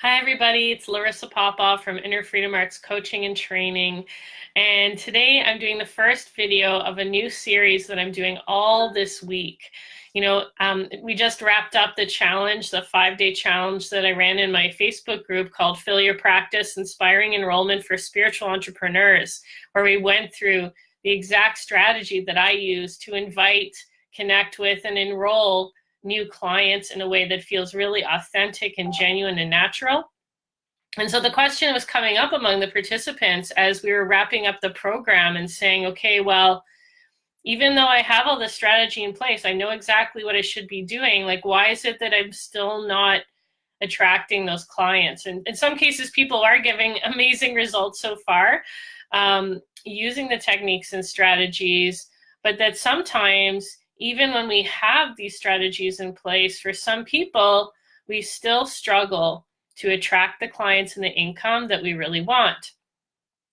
Hi, everybody. It's Larissa Popoff from Inner Freedom Arts Coaching and Training. And today I'm doing the first video of a new series that I'm doing all this week. We just wrapped up the challenge, the 5-day challenge that I ran in my Facebook group called Fill Your Practice, Inspiring Enrollment for Spiritual Entrepreneurs, where we went through the exact strategy that I use to invite, connect with, and enroll new clients in a way that feels really authentic and genuine and natural. And so the question was coming up among the participants as we were wrapping up the program and saying, okay, well, even though I have all this strategy in place, I know exactly what I should be doing. Like, why is it that I'm still not attracting those clients? And in some cases, people are giving amazing results so far, using the techniques and strategies, but that sometimes even when we have these strategies in place, for some people, we still struggle to attract the clients and the income that we really want.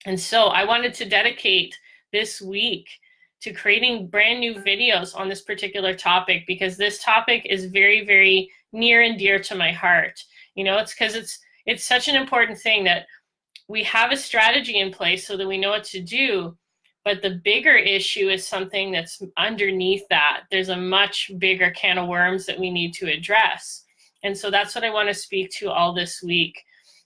And so I wanted to dedicate this week to creating brand new videos on this particular topic, because this topic is very, very near and dear to my heart. It's because it's such an important thing that we have a strategy in place so that we know what to do. But the bigger issue is something that's underneath that. There's a much bigger can of worms that we need to address. And so that's what I want to speak to all this week.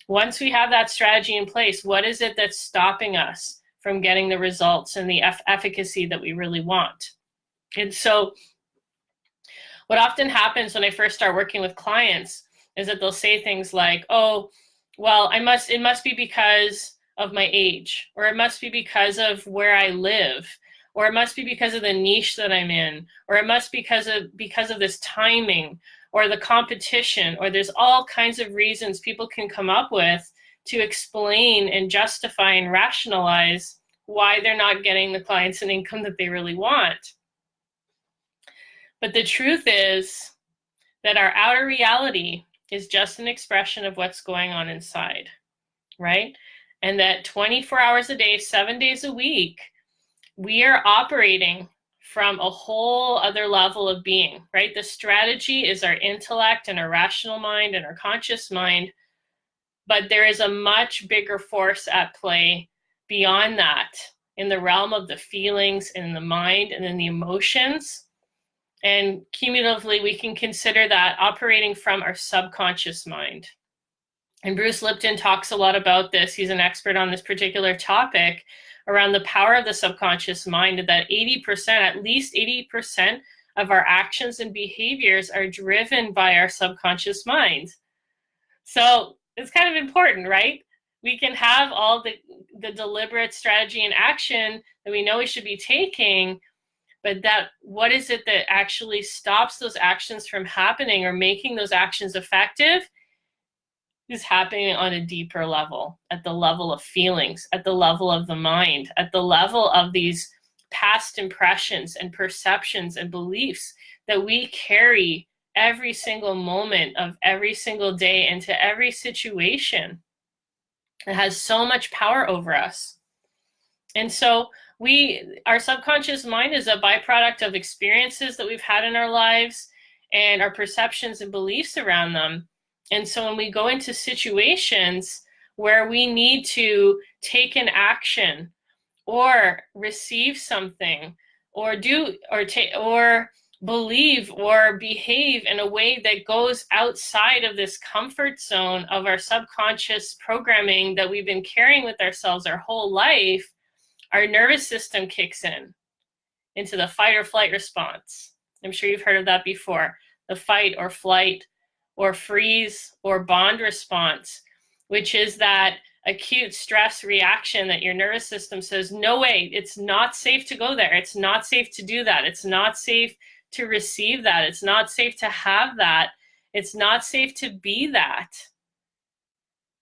Once we have that strategy in place, what is it that's stopping us from getting the results and the efficacy that we really want? And so what often happens when I first start working with clients is that they'll say things like, oh, well, it must be because of my age, or it must be because of where I live, or it must be because of the niche that I'm in, or it must be because of this timing or the competition, or there's all kinds of reasons people can come up with to explain and justify and rationalize why they're not getting the clients and income that they really want. But the truth is that our outer reality is just an expression of what's going on inside, right? And that 24 hours a day, 7 days a week, we are operating from a whole other level of being, right? The strategy is our intellect and our rational mind and our conscious mind, but there is a much bigger force at play beyond that, in the realm of the feelings and the mind and then the emotions. And cumulatively, we can consider that operating from our subconscious mind. And Bruce Lipton talks a lot about this. He's an expert on this particular topic around the power of the subconscious mind, that 80%, at least 80% of our actions and behaviors are driven by our subconscious mind. So it's kind of important, right? We can have all the deliberate strategy and action that we know we should be taking, but what is it that actually stops those actions from happening or making those actions effective is happening on a deeper level, at the level of feelings, at the level of the mind, at the level of these past impressions and perceptions and beliefs that we carry every single moment of every single day into every situation. It has so much power over us. And so our subconscious mind is a byproduct of experiences that we've had in our lives and our perceptions and beliefs around them. And so when we go into situations where we need to take an action or receive something or believe or behave in a way that goes outside of this comfort zone of our subconscious programming that we've been carrying with ourselves our whole life, our nervous system kicks into the fight or flight response. I'm sure you've heard of that before. The fight or flight or freeze or bond response, which is that acute stress reaction that your nervous system says, no way, it's not safe to go there. It's not safe to do that. It's not safe to receive that. It's not safe to have that. It's not safe to be that.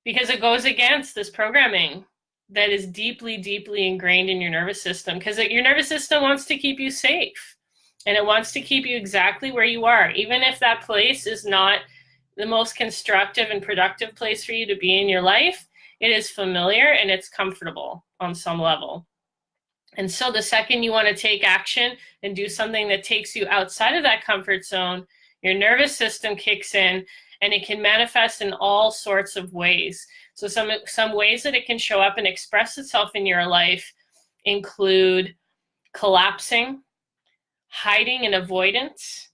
Because it goes against this programming that is deeply, deeply ingrained in your nervous system, because your nervous system wants to keep you safe. And it wants to keep you exactly where you are, even if that place is not the most constructive and productive place for you to be in your life. It is familiar and it's comfortable on some level. And so the second you want to take action and do something that takes you outside of that comfort zone, your nervous system kicks in and it can manifest in all sorts of ways. So some ways that it can show up and express itself in your life include collapsing, hiding and avoidance,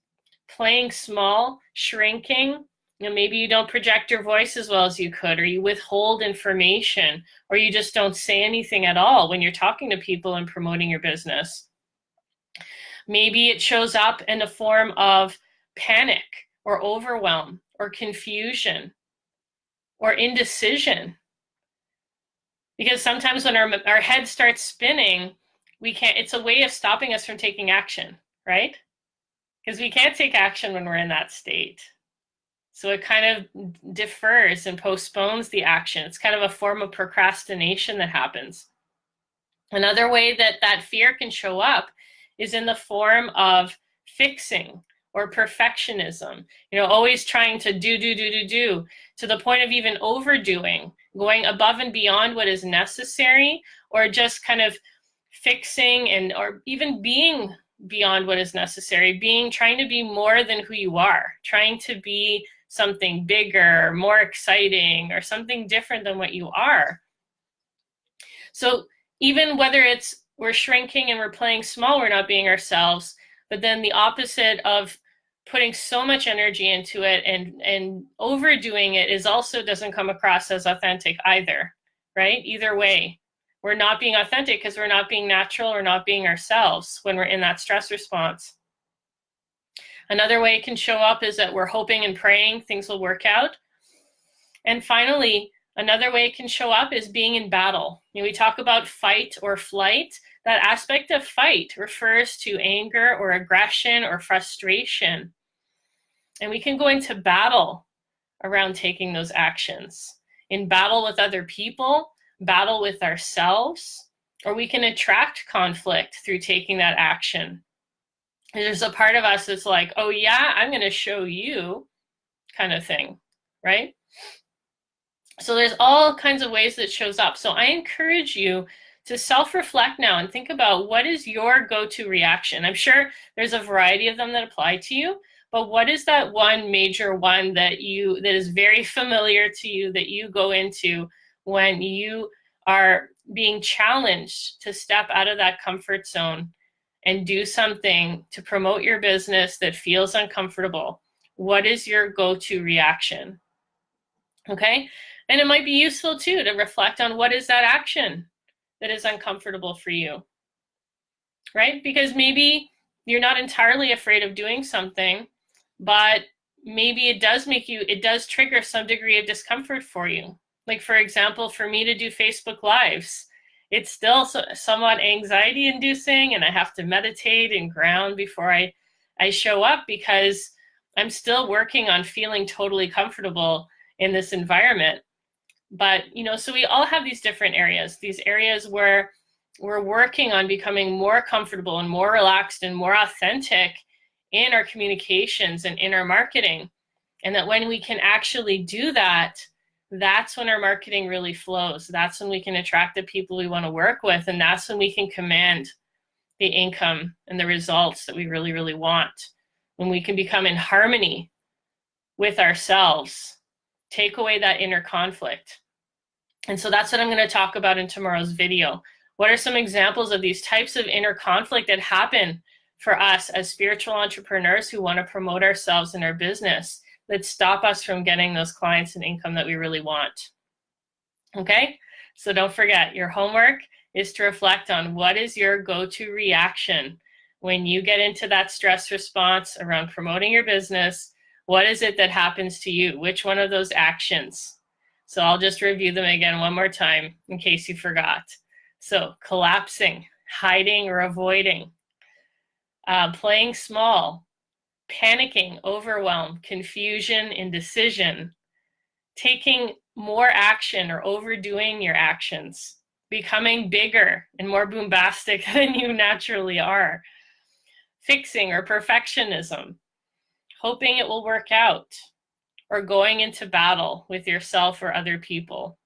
playing small, shrinking. Maybe you don't project your voice as well as you could, or you withhold information, or you just don't say anything at all when you're talking to people and promoting your business. Maybe it shows up in the form of panic or overwhelm or confusion or indecision. Because sometimes when our head starts spinning, it's a way of stopping us from taking action, right? Because we can't take action when we're in that state. So it kind of defers and postpones the action. It's kind of a form of procrastination that happens. Another way that fear can show up is in the form of fixing or perfectionism, always trying to do to the point of even overdoing, going above and beyond what is necessary, or just kind of fixing or even being beyond what is necessary, trying to be more than who you are, trying to be something bigger, more exciting, or something different than what you are. So even whether we're shrinking and we're playing small, we're not being ourselves, but then the opposite of putting so much energy into it and overdoing it also doesn't come across as authentic either, right? Either way, we're not being authentic because we're not being natural or not being ourselves when we're in that stress response. Another way it can show up is that we're hoping and praying things will work out. And finally, another way it can show up is being in battle. We talk about fight or flight. That aspect of fight refers to anger or aggression or frustration. And we can go into battle around taking those actions. In battle with other people, battle with ourselves, or we can attract conflict through taking that action. There's a part of us that's like, oh yeah, I'm going to show you kind of thing, right? So there's all kinds of ways that it shows up. So I encourage you to self-reflect now and think about what is your go-to reaction. I'm sure there's a variety of them that apply to you, but what is that one major one that is very familiar to you that you go into when you are being challenged to step out of that comfort zone and do something to promote your business that feels uncomfortable? What is your go-to reaction? Okay? And it might be useful too to reflect on what is that action that is uncomfortable for you, right? Because maybe you're not entirely afraid of doing something, but maybe it does trigger some degree of discomfort for you. Like, for example, for me to do Facebook Lives, it's still somewhat anxiety inducing, and I have to meditate and ground before I show up, because I'm still working on feeling totally comfortable in this environment. But, so we all have these different areas where we're working on becoming more comfortable and more relaxed and more authentic in our communications and in our marketing. And that when we can actually do that, that's when our marketing really flows. That's when we can attract the people we want to work with. And that's when we can command the income and the results that we really, really want. When we can become in harmony with ourselves, take away that inner conflict. And so that's what I'm going to talk about in tomorrow's video. What are some examples of these types of inner conflict that happen for us as spiritual entrepreneurs who want to promote ourselves in our business, that stop us from getting those clients and income that we really want? Okay? So don't forget, your homework is to reflect on what is your go-to reaction when you get into that stress response around promoting your business. What is it that happens to you? Which one of those actions? So I'll just review them again one more time in case you forgot. So collapsing, hiding or avoiding, playing small, panicking, overwhelm, confusion, indecision, taking more action or overdoing your actions, becoming bigger and more bombastic than you naturally are, fixing or perfectionism, hoping it will work out, or going into battle with yourself or other people.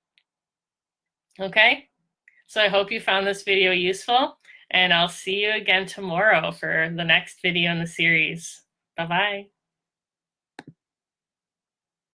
Okay? So I hope you found this video useful, and I'll see you again tomorrow for the next video in the series. Bye-bye.